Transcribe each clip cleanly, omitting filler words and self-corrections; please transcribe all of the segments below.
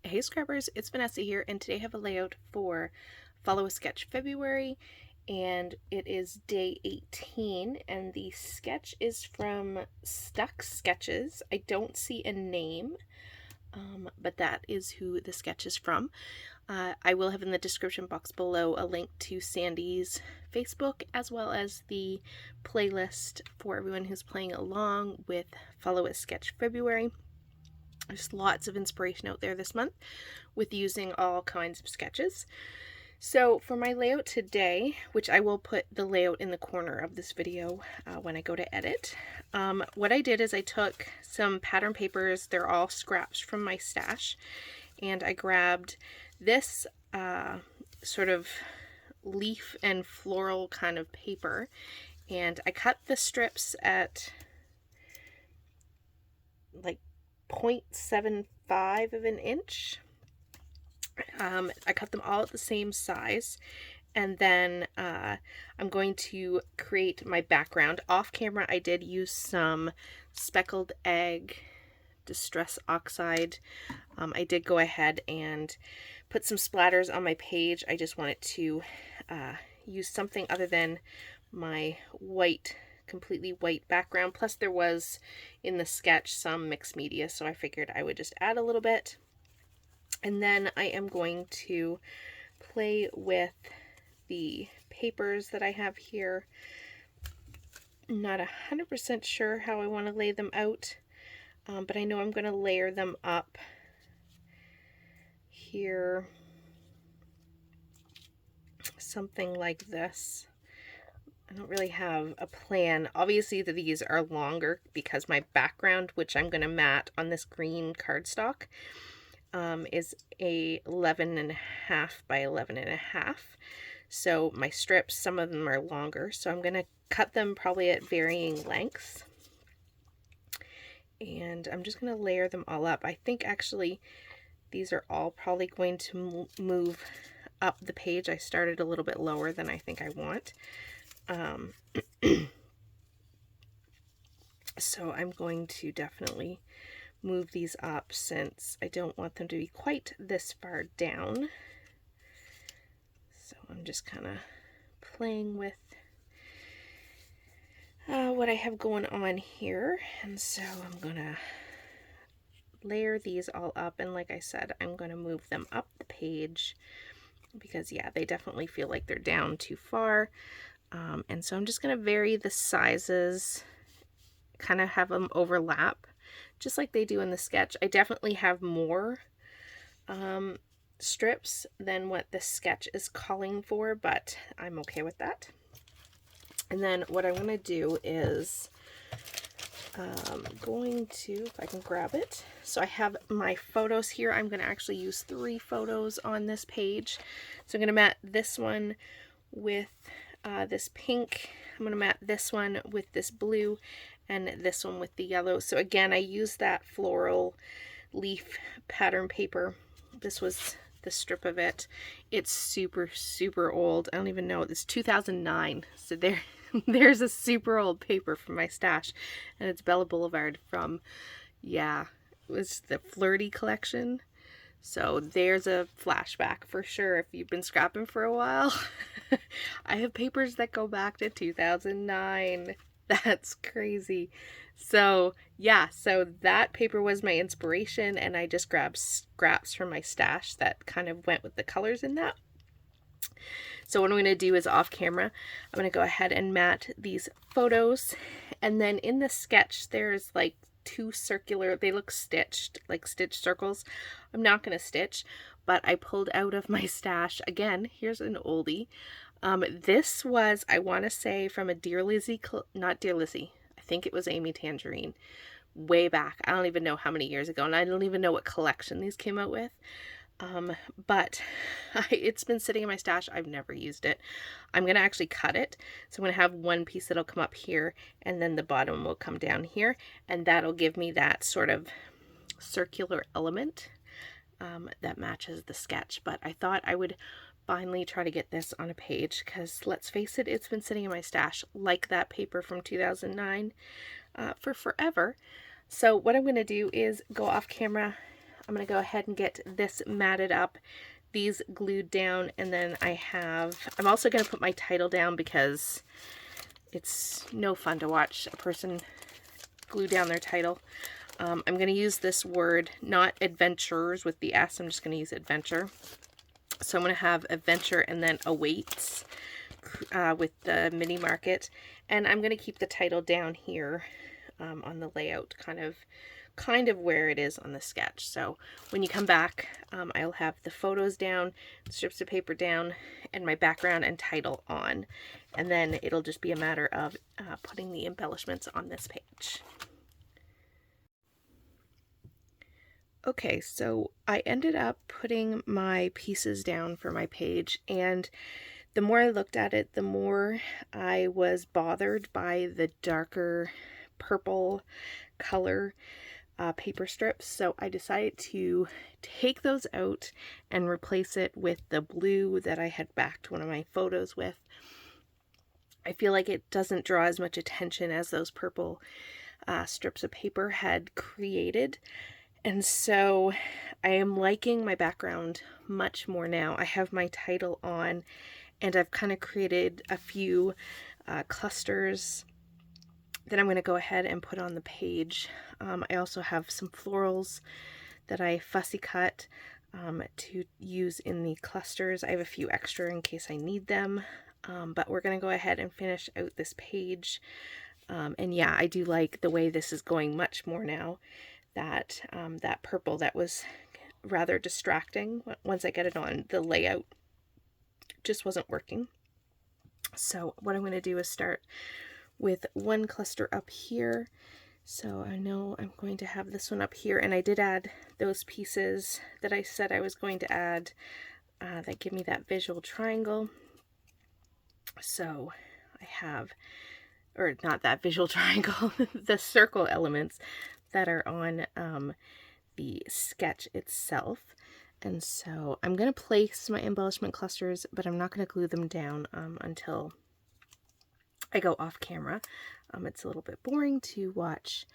Hey Scrubbers, it's Vanessa here, and today I have a layout for Follow a Sketch February, and it is day 18, and the sketch is from Stuck Sketches. I don't see a name, but that is who the sketch is from. I will have in the description box below a link to Sandy's Facebook, as well as the playlist for everyone who's playing along with Follow a Sketch February. There's lots of inspiration out there this month with using all kinds of sketches. So for my layout today, which I will put the layout in the corner of this video when I go to edit, what I did is I took some pattern papers. They're all scraps from my stash, and I grabbed this sort of leaf and floral kind of paper, and I cut the strips at like 0.75 of an inch. I cut them all at the same size, and then I'm going to create my background. Off camera I did use some speckled egg distress oxide. I did go ahead and put some splatters on my page. I just wanted to use something other than my white, completely white background. Plus there was in the sketch some mixed media, so I figured I would just add a little bit. And then I am going to play with the papers that I have here. Not 100% sure how I want to lay them out, but I know I'm going to layer them up here, something like this. I don't really have a plan. Obviously these are longer because my background, which I'm going to mat on this green cardstock, is a 11.5 by 11.5. So my strips, some of them are longer, so I'm going to cut them probably at varying lengths. And I'm just going to layer them all up. I think actually these are all probably going to move up the page. I started a little bit lower than I think I want. So I'm going to definitely move these up since I don't want them to be quite this far down. So I'm just kind of playing with what I have going on here, and so I'm gonna layer these all up, and like I said, I'm gonna move them up the page because yeah, they definitely feel like they're down too far. And so I'm just going to vary the sizes, kind of have them overlap, just like they do in the sketch. I definitely have more strips than what the sketch is calling for, but I'm okay with that. And then what I'm going to do is going to, if I can grab it. So I have my photos here. I'm going to actually use 3 photos on this page. So I'm going to mat this one with this pink. I'm going to mat this one with this blue, and this one with the yellow. So again, I used that floral leaf pattern paper. This was the strip of it. It's super, super old. I don't even know. It's 2009. So there's a super old paper from my stash, and it's Bella Boulevard from, yeah, it was the Flirty collection. So there's a flashback for sure if you've been scrapping for a while. I have papers that go back to 2009. That's crazy. So yeah, so that paper was my inspiration, and I just grabbed scraps from my stash that kind of went with the colors in that. So what I'm going to do is off camera, I'm going to go ahead and mat these photos, and then in the sketch there's like 2 circular, they look stitched, like stitched circles. I'm not going to stitch, but I pulled out of my stash, again, here's an oldie. This was, I want to say, from a Dear Lizzie, not Dear Lizzie, I think it was Amy Tangerine, way back. I don't even know how many years ago, and I don't even know what collection these came out with. But it's been sitting in my stash. I've never used it. I'm going to actually cut it. So I'm going to have one piece that'll come up here, and then the bottom will come down here, and that'll give me that sort of circular element that matches the sketch. But I thought I would finally try to get this on a page, because let's face it, it's been sitting in my stash like that paper from 2009 for forever. So what I'm going to do is go off camera, I'm going to go ahead and get this matted up, these glued down, and then I'm also going to put my title down because it's no fun to watch a person glue down their title. I'm going to use this word, not adventures with the S, I'm just going to use adventure. So I'm going to have adventure and then awaits with the mini market, and I'm going to keep the title down here on the layout, kind of where it is on the sketch. So when you come back, I'll have the photos down, strips of paper down, and my background and title on, and then it'll just be a matter of putting the embellishments on this page. Okay, so I ended up putting my pieces down for my page, and the more I looked at it, the more I was bothered by the darker purple color paper strips. So I decided to take those out and replace it with the blue that I had backed one of my photos with. I feel like it doesn't draw as much attention as those purple strips of paper had created. And so I am liking my background much more now. I have my title on, and I've kind of created a few clusters that I'm going to go ahead and put on the page. I also have some florals that I fussy cut to use in the clusters. I have a few extra in case I need them, but we're going to go ahead and finish out this page. And yeah, I do like the way this is going much more now. That that purple that was rather distracting once I get it on, the layout just wasn't working. So what I'm going to do is start with one cluster up here. So I know I'm going to have this one up here, and I did add those pieces that I said I was going to add that give me that visual triangle. So I have, or not that visual triangle, the circle elements that are on the sketch itself. And so I'm going to place my embellishment clusters, but I'm not going to glue them down until I go off camera. It's a little bit boring to watch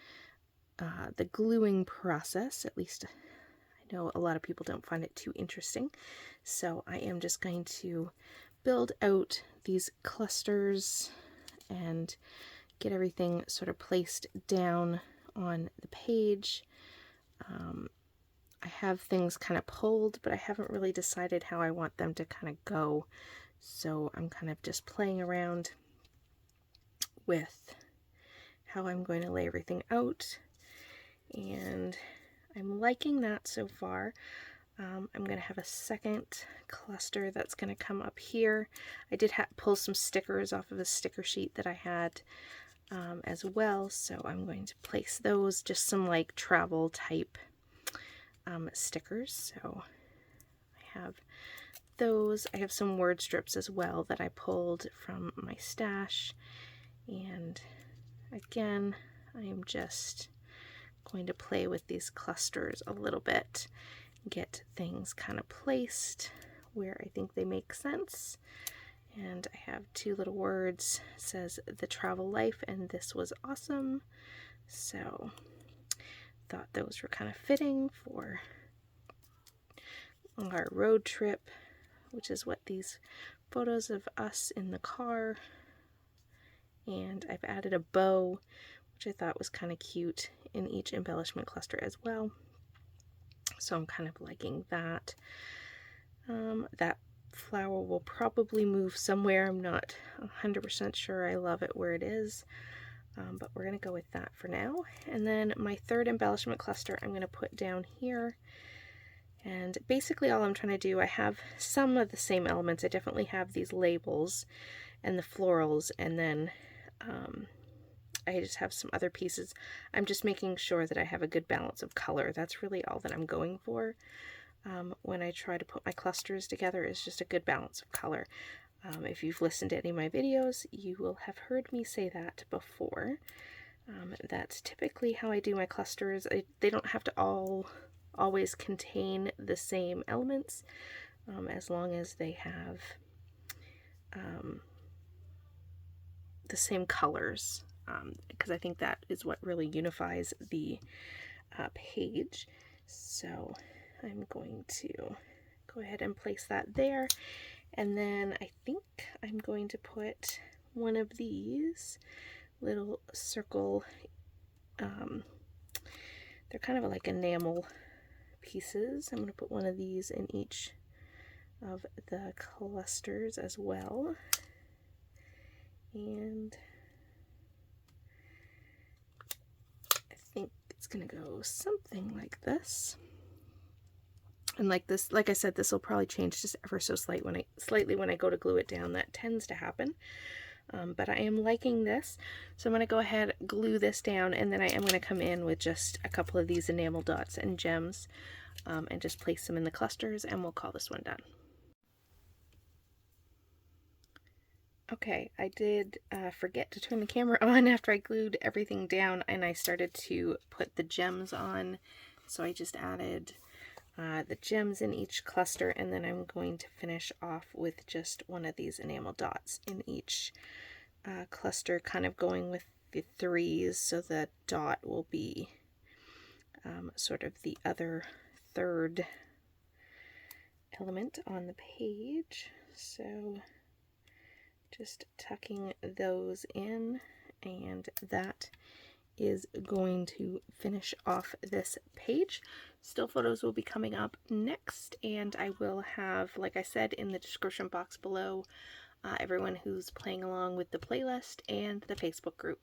the gluing process. At least I know a lot of people don't find it too interesting. So I am just going to build out these clusters and get everything sort of placed down on the page. I have things kind of pulled, but I haven't really decided how I want them to kind of go. So I'm kind of just playing around with how I'm going to lay everything out. And I'm liking that so far. I'm going to have a second cluster that's going to come up here. I did pull some stickers off of a sticker sheet that I had as well, so I'm going to place those, just some like travel type stickers. So I have those. I have some word strips as well that I pulled from my stash, and again I am just going to play with these clusters a little bit, get things kind of placed where I think they make sense. And I have two little words. It says the travel life and this was awesome. So thought those were kind of fitting for our road trip, which is what these photos of us in the car. And I've added a bow, which I thought was kind of cute, in each embellishment cluster as well. So I'm kind of liking that. That flower will probably move somewhere. I'm not 100% sure I love it where it is, but we're going to go with that for now. And then my third embellishment cluster I'm going to put down here. And basically all I'm trying to do, I have some of the same elements. I definitely have these labels and the florals, and then I just have some other pieces. I'm just making sure that I have a good balance of color. That's really all that I'm going for. When I try to put my clusters together, is just a good balance of color. If you've listened to any of my videos, you will have heard me say that before. That's typically how I do my clusters. They don't have to always contain the same elements, as long as they have the same colors, because I think that is what really unifies the page. So I'm going to go ahead and place that there. And then I think I'm going to put one of these little circle, they're kind of like enamel pieces. I'm going to put one of these in each of the clusters as well. And I think it's going to go something like this. And like this, like I said, this will probably change just ever so slightly when I go to glue it down. That tends to happen. But I am liking this. So I'm going to go ahead, glue this down, and then I am going to come in with just a couple of these enamel dots and gems and just place them in the clusters, and we'll call this one done. Okay, I did forget to turn the camera on after I glued everything down, and I started to put the gems on. So I just added the gems in each cluster, and then I'm going to finish off with just one of these enamel dots in each cluster, kind of going with the threes, so the dot will be sort of the other third element on the page. So just tucking those in, and that is going to finish off this page. Still photos will be coming up next, and I will have, like I said, in the description box below, everyone who's playing along with the playlist and the Facebook group.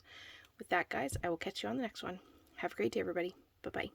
With that, guys, I will catch you on the next one. Have a great day, everybody. Bye-bye.